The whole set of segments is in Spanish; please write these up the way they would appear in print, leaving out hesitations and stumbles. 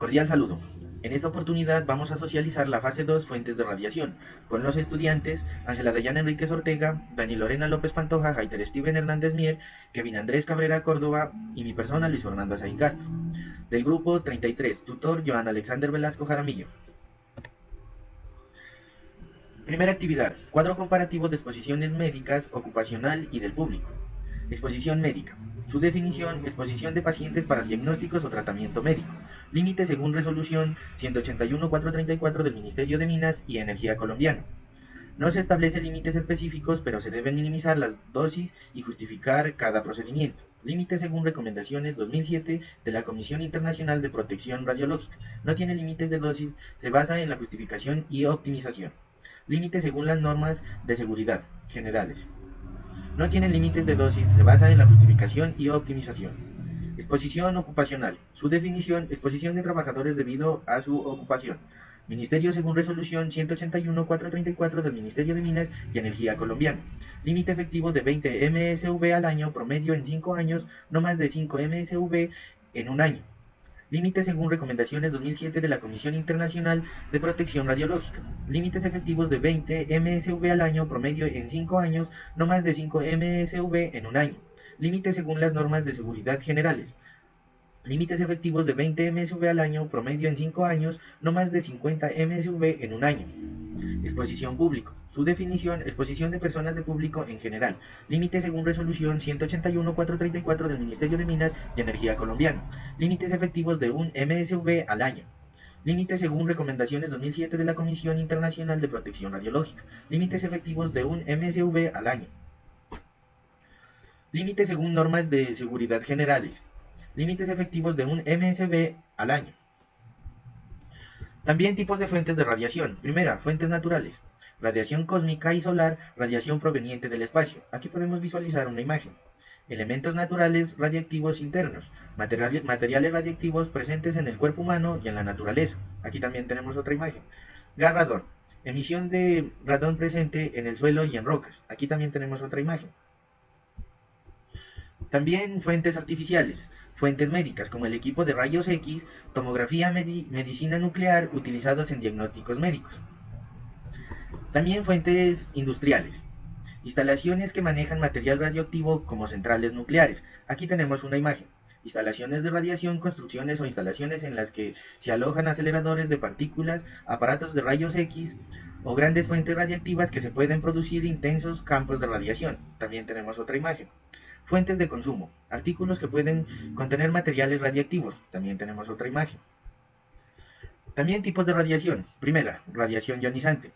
Cordial saludo. En esta oportunidad vamos a socializar la fase 2 fuentes de radiación con los estudiantes Ángela Dayana Enríquez Ortega, Dani Lorena López Pantoja, Jaiter Steven Hernández Mier, Kevin Andrés Cabrera Córdoba y mi persona Luis Fernando Azaín Castro. Del grupo 33, tutor Joan Alexander Velasco Jaramillo. Primera actividad, cuadro comparativo de exposiciones médicas, ocupacional y del público. Exposición médica. Su definición, exposición de pacientes para diagnósticos o tratamiento médico. Límite según resolución 181-434 del Ministerio de Minas y Energía colombiano. No se establecen límites específicos, pero se deben minimizar las dosis y justificar cada procedimiento. Límite según recomendaciones 2007 de la Comisión Internacional de Protección Radiológica. No tiene límites de dosis, se basa en la justificación y optimización. Límite según las normas de seguridad generales. No tiene límites de dosis, se basa en la justificación y optimización. Exposición ocupacional. Su definición, exposición de trabajadores debido a su ocupación. Ministerio según resolución 181-434 del Ministerio de Minas y Energía colombiano. Límite efectivo de 20 MSV al año, promedio en 5 años, no más de 5 MSV en un año. Límites según recomendaciones 2007 de la Comisión Internacional de Protección Radiológica. Límites efectivos de 20 MSV al año, promedio en 5 años, no más de 5 MSV en un año. Límites según las normas de seguridad generales. Límites efectivos de 20 MSV al año, promedio en 5 años, no más de 50 MSV en un año. Exposición público. Su definición, exposición de personas de público en general. Límite según resolución 181-434 del Ministerio de Minas y Energía colombiano. Límites efectivos de 1 MSV al año. Límites según recomendaciones 2007 de la Comisión Internacional de Protección Radiológica. Límites efectivos de 1 MSV al año. Límites según normas de seguridad generales. Límites efectivos de 1 MSV al año. También tipos de fuentes de radiación. Primera, fuentes naturales. Radiación cósmica y solar, radiación proveniente del espacio. Aquí podemos visualizar una imagen. Elementos naturales radiactivos internos. Materiales radiactivos presentes en el cuerpo humano y en la naturaleza. Aquí también tenemos otra imagen. Gas radón. Emisión de radón presente en el suelo y en rocas. Aquí también tenemos otra imagen. También fuentes artificiales. Fuentes médicas como el equipo de rayos X, tomografía, medicina nuclear utilizados en diagnósticos médicos. También fuentes industriales. Instalaciones que manejan material radioactivo como centrales nucleares. Aquí tenemos una imagen. Instalaciones de radiación, construcciones o instalaciones en las que se alojan aceleradores de partículas, aparatos de rayos X o grandes fuentes radiactivas que se pueden producir intensos campos de radiación. También tenemos otra imagen. Fuentes de consumo. Artículos que pueden contener materiales radiactivos. También tenemos otra imagen. También tipos de radiación. Primera, radiación ionizante.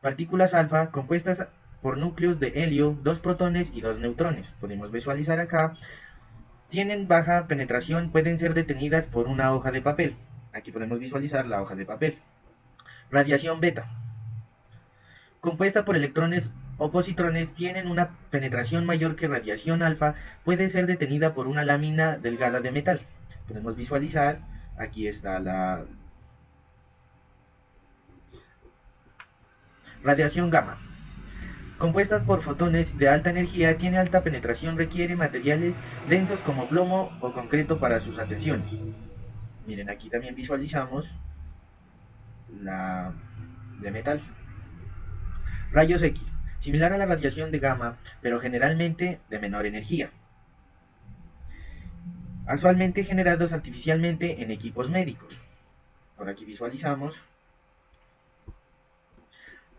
Partículas alfa compuestas por núcleos de helio, 2 protones y 2 neutrones. Podemos visualizar acá. Tienen baja penetración, pueden ser detenidas por una hoja de papel. Aquí podemos visualizar la hoja de papel. Radiación beta. Compuesta por electrones o positrones, tienen una penetración mayor que radiación alfa, puede ser detenida por una lámina delgada de metal. Podemos visualizar, aquí está la radiación gamma. Compuesta por fotones de alta energía, tiene alta penetración, requiere materiales densos como plomo o concreto para sus atenciones. Miren, aquí también visualizamos la de metal. Rayos X, similar a la radiación de gamma, pero generalmente de menor energía. Actualmente generados artificialmente en equipos médicos. Por aquí visualizamos.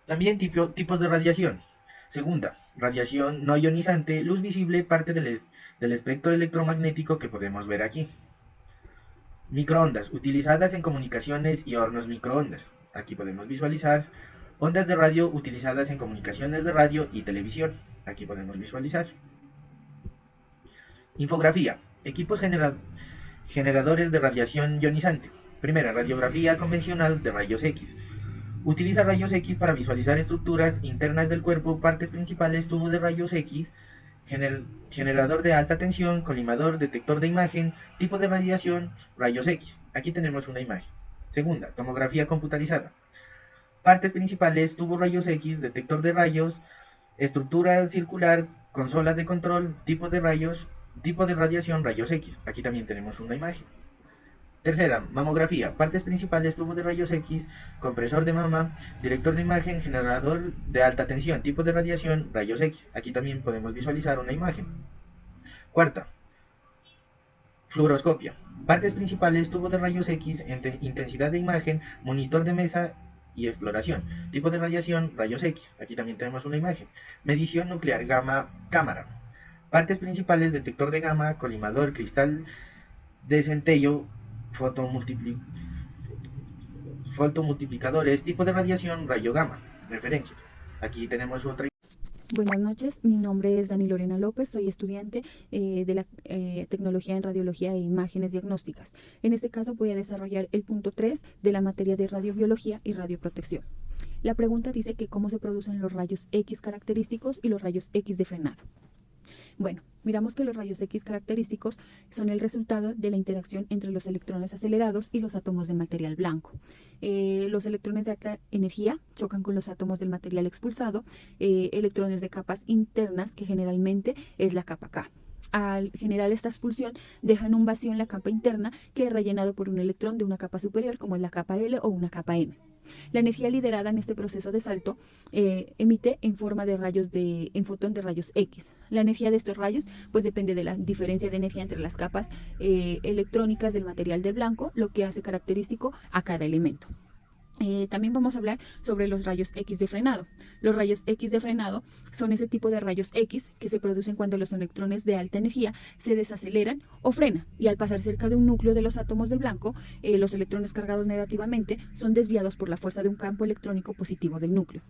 También tipos de radiación. Segunda, radiación no ionizante, luz visible, parte del espectro electromagnético que podemos ver aquí. Microondas, utilizadas en comunicaciones y hornos microondas. Aquí podemos visualizar ondas de radio utilizadas en comunicaciones de radio y televisión. Aquí podemos visualizar. Infografía, equipos generadores de radiación ionizante. Primera, radiografía convencional de rayos X. Utiliza rayos X para visualizar estructuras internas del cuerpo, partes principales, tubo de rayos X, generador de alta tensión, colimador, detector de imagen, tipo de radiación, rayos X. Aquí tenemos una imagen. Segunda, tomografía computarizada. Partes principales, tubo rayos X, detector de rayos, estructura circular, consola de control, tipo de radiación, rayos X. Aquí también tenemos una imagen. Tercera, mamografía. Partes principales, tubo de rayos X, compresor de mama, director de imagen, generador de alta tensión, tipo de radiación, rayos X. Aquí también podemos visualizar una imagen. Cuarta, fluoroscopia. Partes principales, tubo de rayos X, intensidad de imagen, monitor de mesa y exploración. Tipo de radiación, rayos X. Aquí también tenemos una imagen. Medición nuclear, gamma, cámara. Partes principales, detector de gamma, colimador, cristal de centello, fotomultiplicadores, tipo de radiación, rayo gamma. Referencias. Aquí tenemos otra. Buenas noches, mi nombre es Dani Lorena López, soy estudiante de la Tecnología en Radiología e Imágenes Diagnósticas. En este caso voy a desarrollar el punto 3 de la materia de radiobiología y radioprotección. La pregunta dice que cómo se producen los rayos X característicos y los rayos X de frenado. Bueno, miramos que los rayos X característicos son el resultado de la interacción entre los electrones acelerados y los átomos de material blanco. Los electrones de alta energía chocan con los átomos del material expulsado, electrones de capas internas, que generalmente es la capa K. Al generar esta expulsión, dejan un vacío en la capa interna que es rellenado por un electrón de una capa superior, como es la capa L o una capa M. La energía liberada en este proceso de salto emite en forma de rayos en fotón de rayos X. La energía de estos rayos pues depende de la diferencia de energía entre las capas electrónicas del material de blanco, lo que hace característico a cada elemento. También vamos a hablar sobre los rayos X de frenado. Los rayos X de frenado son ese tipo de rayos X que se producen cuando los electrones de alta energía se desaceleran o frenan, y al pasar cerca de un núcleo de los átomos del blanco, los electrones cargados negativamente son desviados por la fuerza de un campo electrónico positivo del núcleo.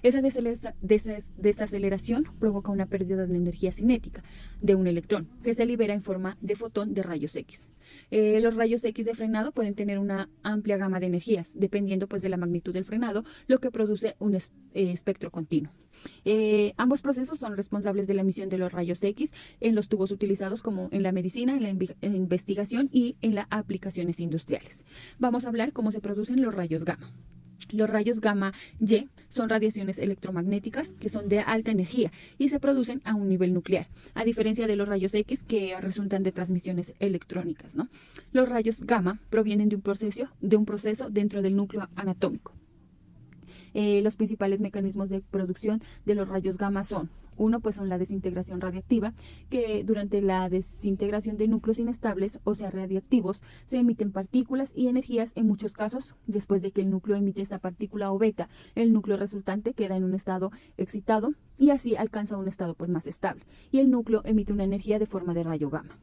Esa desaceleración provoca una pérdida de energía cinética de un electrón, que se libera en forma de fotón de rayos X. Los rayos X de frenado pueden tener una amplia gama de energías, dependiendo pues de la magnitud del frenado, lo que produce un espectro continuo. Ambos procesos son responsables de la emisión de los rayos X en los tubos utilizados como en la medicina, en la investigación y en las aplicaciones industriales. Vamos a hablar cómo se producen los rayos gamma. Los rayos gamma Y son radiaciones electromagnéticas que son de alta energía y se producen a un nivel nuclear, a diferencia de los rayos X que resultan de transmisiones electrónicas, ¿no? Los rayos gamma provienen de un proceso dentro del núcleo anatómico. Los principales mecanismos de producción de los rayos gamma son: uno, pues son la desintegración radiactiva, que durante la desintegración de núcleos inestables, o sea, radiactivos, se emiten partículas y energías. En muchos casos, después de que el núcleo emite esta partícula o beta, el núcleo resultante queda en un estado excitado y así alcanza un estado pues más estable, y el núcleo emite una energía de forma de rayo gamma.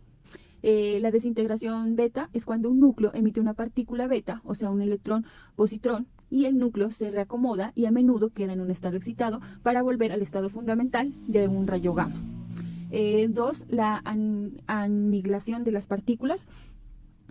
La desintegración beta es cuando un núcleo emite una partícula beta, o sea, un electrón positrón, y el núcleo se reacomoda y a menudo queda en un estado excitado para volver al estado fundamental de un rayo gamma. 2. La aniquilación de las partículas,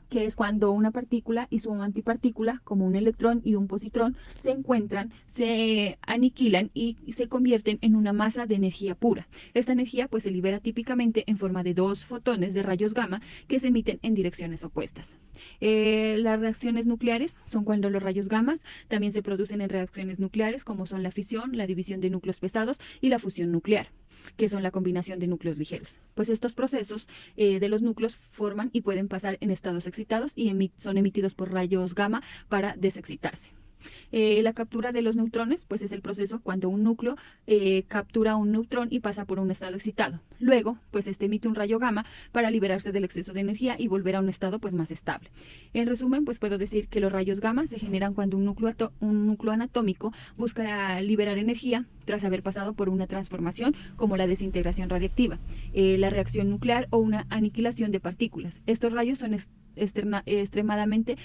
que es cuando una partícula y su antipartícula, como un electrón y un positrón, se encuentran, se aniquilan y se convierten en una masa de energía pura. Esta energía pues se libera típicamente en forma de dos fotones de rayos gamma que se emiten en direcciones opuestas. Las reacciones nucleares son cuando los rayos gamma también se producen en reacciones nucleares, como son la fisión, la división de núcleos pesados y la fusión nuclear, que son la combinación de núcleos ligeros. Pues estos procesos de los núcleos forman y pueden pasar en estados excitados y son emitidos por rayos gamma para desexcitarse. La captura de los neutrones, pues es el proceso cuando un núcleo captura un neutrón y pasa por un estado excitado. Luego, pues emite un rayo gamma para liberarse del exceso de energía y volver a un estado pues más estable. En resumen, pues puedo decir que los rayos gamma se generan cuando un núcleo anatómico busca liberar energía tras haber pasado por una transformación como la desintegración radiactiva, la reacción nuclear o una aniquilación de partículas. Estos rayos son extremadamente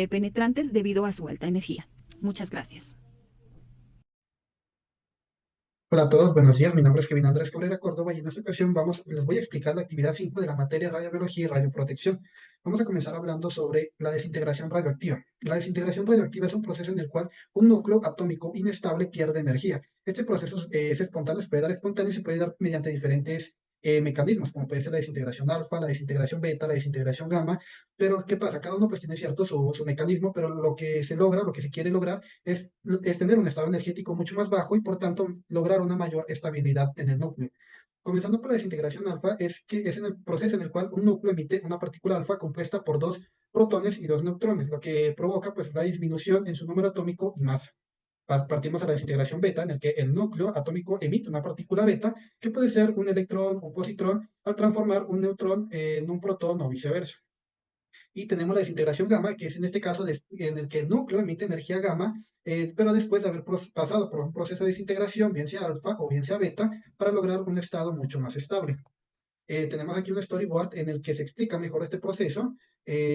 penetrantes debido a su alta energía. Muchas gracias. Hola a todos, buenos días. Mi nombre es Kevin Andrés Cabrera Córdoba y en esta ocasión les voy a explicar la actividad 5 de la materia radiobiología y radioprotección. Vamos a comenzar hablando sobre la desintegración radioactiva. La desintegración radioactiva es un proceso en el cual un núcleo atómico inestable pierde energía. Este proceso es espontáneo, se puede dar espontáneo y se puede dar mediante diferentes mecanismos, como puede ser la desintegración alfa, la desintegración beta, la desintegración gamma. Pero ¿qué pasa? Cada uno pues tiene cierto su mecanismo, pero lo que se logra, lo que se quiere lograr es tener un estado energético mucho más bajo y por tanto lograr una mayor estabilidad en el núcleo. Comenzando por la desintegración alfa, es en el proceso en el cual un núcleo emite una partícula alfa compuesta por dos protones y 2 neutrones, lo que provoca pues la disminución en su número atómico y masa. Partimos a la desintegración beta, en el que el núcleo atómico emite una partícula beta, que puede ser un electrón o un positrón, al transformar un neutrón en un protón o viceversa. Y tenemos la desintegración gamma, que es en este caso en el que el núcleo emite energía gamma, pero después de haber pasado por un proceso de desintegración, bien sea alfa o bien sea beta, para lograr un estado mucho más estable. Tenemos aquí un storyboard en el que se explica mejor este proceso.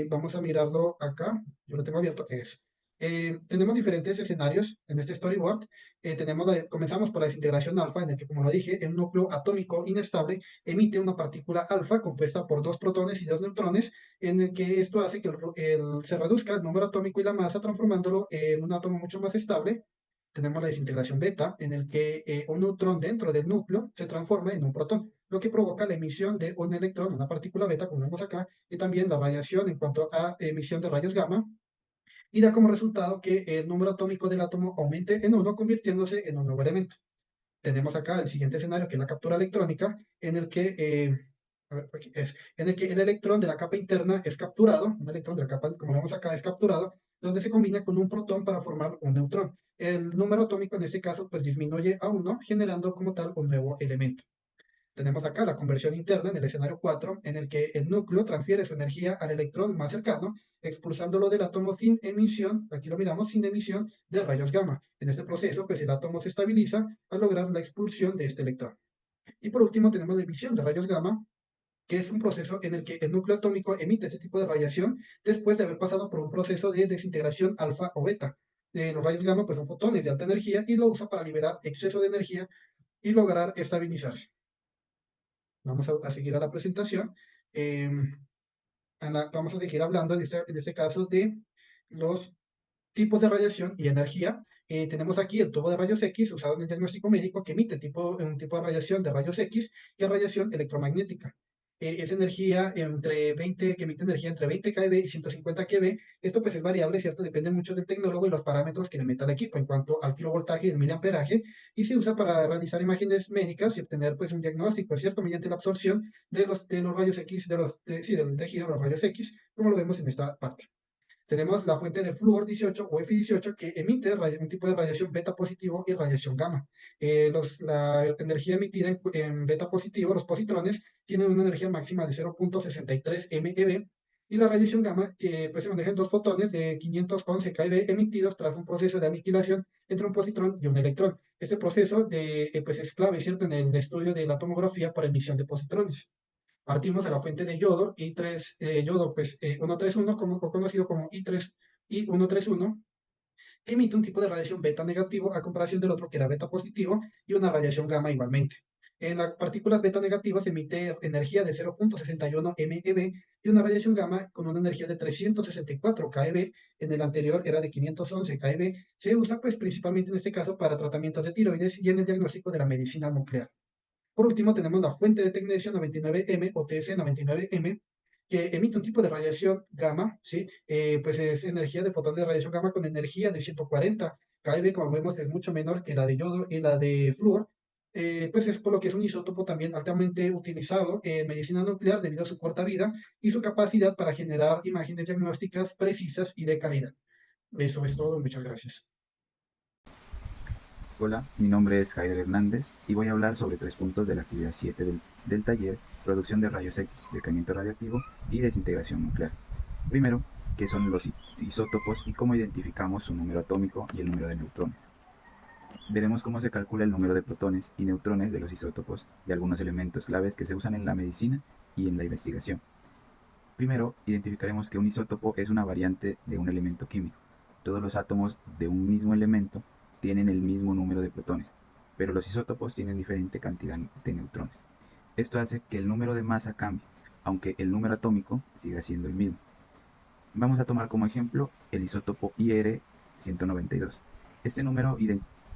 Vamos a mirarlo acá. Yo lo tengo abierto. Tenemos diferentes escenarios en este storyboard. Comenzamos por la desintegración alfa, en el que, como lo dije, un núcleo atómico inestable emite una partícula alfa compuesta por 2 protones y 2 neutrones, en el que esto hace que se reduzca el número atómico y la masa, transformándolo en un átomo mucho más estable. Tenemos la desintegración beta, en el que un neutrón dentro del núcleo se transforma en un protón, lo que provoca la emisión de un electrón, una partícula beta, como vemos acá, y también la radiación en cuanto a emisión de rayos gamma, y da como resultado que el número atómico del átomo aumente en 1, convirtiéndose en un nuevo elemento. Tenemos acá el siguiente escenario, que es la captura electrónica, en el que, en el que el electrón de la capa interna es capturado, un electrón de la capa, como vemos acá, es capturado, donde se combina con un protón para formar un neutrón. El número atómico en este caso pues disminuye a 1, generando como tal un nuevo elemento. Tenemos acá la conversión interna en el escenario 4, en el que el núcleo transfiere su energía al electrón más cercano, expulsándolo del átomo sin emisión, aquí lo miramos, sin emisión de rayos gamma. En este proceso, pues el átomo se estabiliza al lograr la expulsión de este electrón. Y por último tenemos la emisión de rayos gamma, que es un proceso en el que el núcleo atómico emite este tipo de radiación después de haber pasado por un proceso de desintegración alfa o beta. Los rayos gamma pues son fotones de alta energía y lo usa para liberar exceso de energía y lograr estabilizarse. Vamos a seguir a la presentación. Vamos a seguir hablando en este caso de los tipos de radiación y energía. Tenemos aquí el tubo de rayos X usado en el diagnóstico médico, que emite un tipo de radiación de rayos X, que es radiación electromagnética. Es energía que emite energía entre 20 kV y 150 kV. Esto pues es variable, ¿cierto? Depende mucho del tecnólogo y los parámetros que le meta al equipo en cuanto al kilovoltaje y el miliamperaje, y se usa para realizar imágenes médicas y obtener pues un diagnóstico, ¿cierto? Mediante la absorción de los rayos X, sí, del tejido de los rayos X, como lo vemos en esta parte. Tenemos la fuente de flúor 18 o F18, que emite un tipo de radiación beta positivo y radiación gamma. La energía emitida en beta positivo, los positrones, tienen una energía máxima de 0.63 MeV, y la radiación gamma, que pues, se maneja en 2 fotones de 511 keV emitidos tras un proceso de aniquilación entre un positrón y un electrón. Este proceso pues, es clave, ¿cierto?, en el estudio de la tomografía para emisión de positrones. Partimos de la fuente de yodo, yodo pues, 131, conocido como I131, que emite un tipo de radiación beta negativo a comparación del otro, que era beta positivo, y una radiación gamma igualmente. En las partículas beta negativas emite energía de 0.61 MeV y una radiación gamma con una energía de 364 keV. En el anterior era de 511 keV. Se usa pues principalmente en este caso para tratamientos de tiroides y en el diagnóstico de la medicina nuclear. Por último, tenemos la fuente de tecnecio 99M o TS99M, que emite un tipo de radiación gamma, ¿sí? Pues es energía de fotón de radiación gamma con energía de 140 keV, como vemos es mucho menor que la de yodo y la de flúor. Pues es por lo que es un isótopo también altamente utilizado en medicina nuclear debido a su corta vida y su capacidad para generar imágenes diagnósticas precisas y de calidad. Eso es todo, muchas gracias. Hola, mi nombre es Jaider Hernández y voy a hablar sobre 3 puntos de la actividad 7 del taller: producción de rayos X, decaimiento radiactivo y desintegración nuclear. Primero, ¿qué son los isótopos y cómo identificamos su número atómico y el número de neutrones? Veremos cómo se calcula el número de protones y neutrones de los isótopos y algunos elementos claves que se usan en la medicina y en la investigación. Primero, identificaremos que un isótopo es una variante de un elemento químico. Todos los átomos de un mismo elemento tienen el mismo número de protones, pero los isótopos tienen diferente cantidad de neutrones. Esto hace que el número de masa cambie, aunque el número atómico siga siendo el mismo. Vamos a tomar como ejemplo el isótopo IR-192. Este número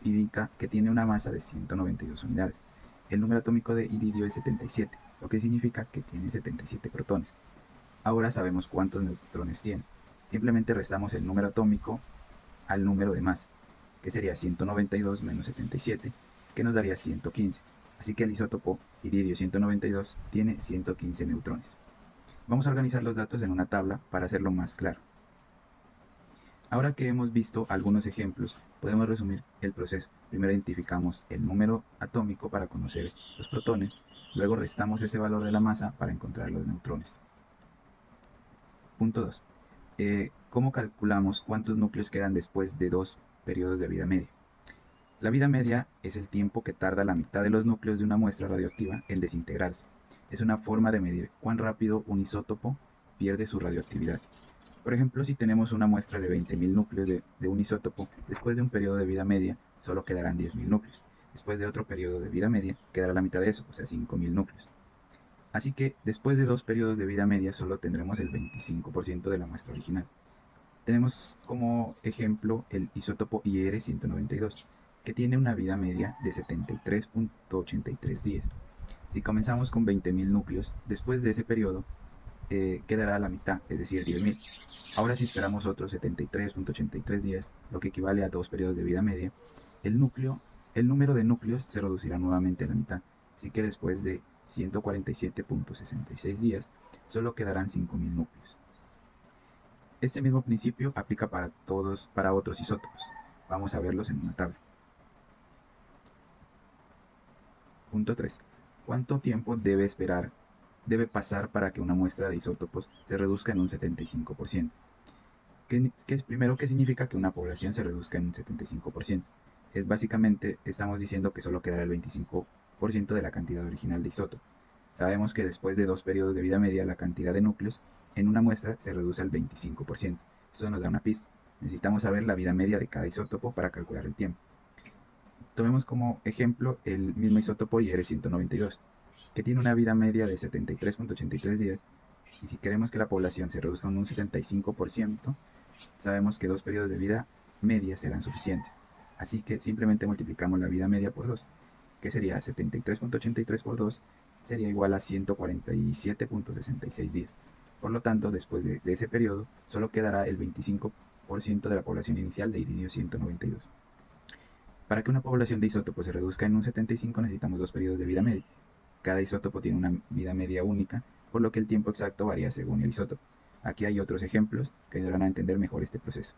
indica que tiene una masa de 192 unidades. El número atómico de iridio es 77, lo que significa que tiene 77 protones. Ahora sabemos cuántos neutrones tiene. Simplemente restamos el número atómico al número de masa, que sería 192 menos 77, que nos daría 115. Así que el isótopo iridio 192 tiene 115 neutrones. Vamos a organizar los datos en una tabla para hacerlo más claro. Ahora que hemos visto algunos ejemplos, podemos resumir el proceso. Primero identificamos el número atómico para conocer los protones, luego restamos ese valor de la masa para encontrar los neutrones. Punto 2. ¿Cómo calculamos cuántos núcleos quedan después de 2 periodos de vida media? La vida media es el tiempo que tarda la mitad de los núcleos de una muestra radioactiva en desintegrarse. Es una forma de medir cuán rápido un isótopo pierde su radioactividad. Por ejemplo, si tenemos una muestra de 20.000 núcleos de un isótopo, después de un periodo de vida media solo quedarán 10.000 núcleos. Después de otro periodo de vida media quedará la mitad de eso, o sea 5.000 núcleos. Así que después de 2 periodos de vida media solo tendremos el 25% de la muestra original. Tenemos como ejemplo el isótopo IR-192, que tiene una vida media de 73.83 días. Si comenzamos con 20.000 núcleos, después de ese periodo quedará la mitad, es decir, 10.000. Ahora si esperamos otros 73.83 días, lo que equivale a 2 periodos de vida media, el número de núcleos se reducirá nuevamente a la mitad, así que después de 147.66 días, solo quedarán 5.000 núcleos. Este mismo principio aplica para otros isótopos. Vamos a verlos en una tabla. Punto 3. ¿Cuánto tiempo debe pasar para que una muestra de isótopos se reduzca en un 75%? Primero, ¿qué significa que una población se reduzca en un 75%? Básicamente, estamos diciendo que solo quedará el 25% de la cantidad original de isótopo. Sabemos que después de 2 periodos de vida media, la cantidad de núcleos en una muestra se reduce al 25%. Eso nos da una pista. Necesitamos saber la vida media de cada isótopo para calcular el tiempo. Tomemos como ejemplo el mismo isótopo IR-192, que tiene una vida media de 73.83 días, y si queremos que la población se reduzca en un 75%, sabemos que 2 periodos de vida media serán suficientes. Así que simplemente multiplicamos la vida media por 2, que sería 73.83 por 2, sería igual a 147.66 días. Por lo tanto, después de ese periodo, solo quedará el 25% de la población inicial de iridio-192. Para que una población de isótopos se reduzca en un 75 necesitamos 2 periodos de vida media. Cada isótopo tiene una vida media única, por lo que el tiempo exacto varía según el isótopo. Aquí hay otros ejemplos que ayudarán a entender mejor este proceso.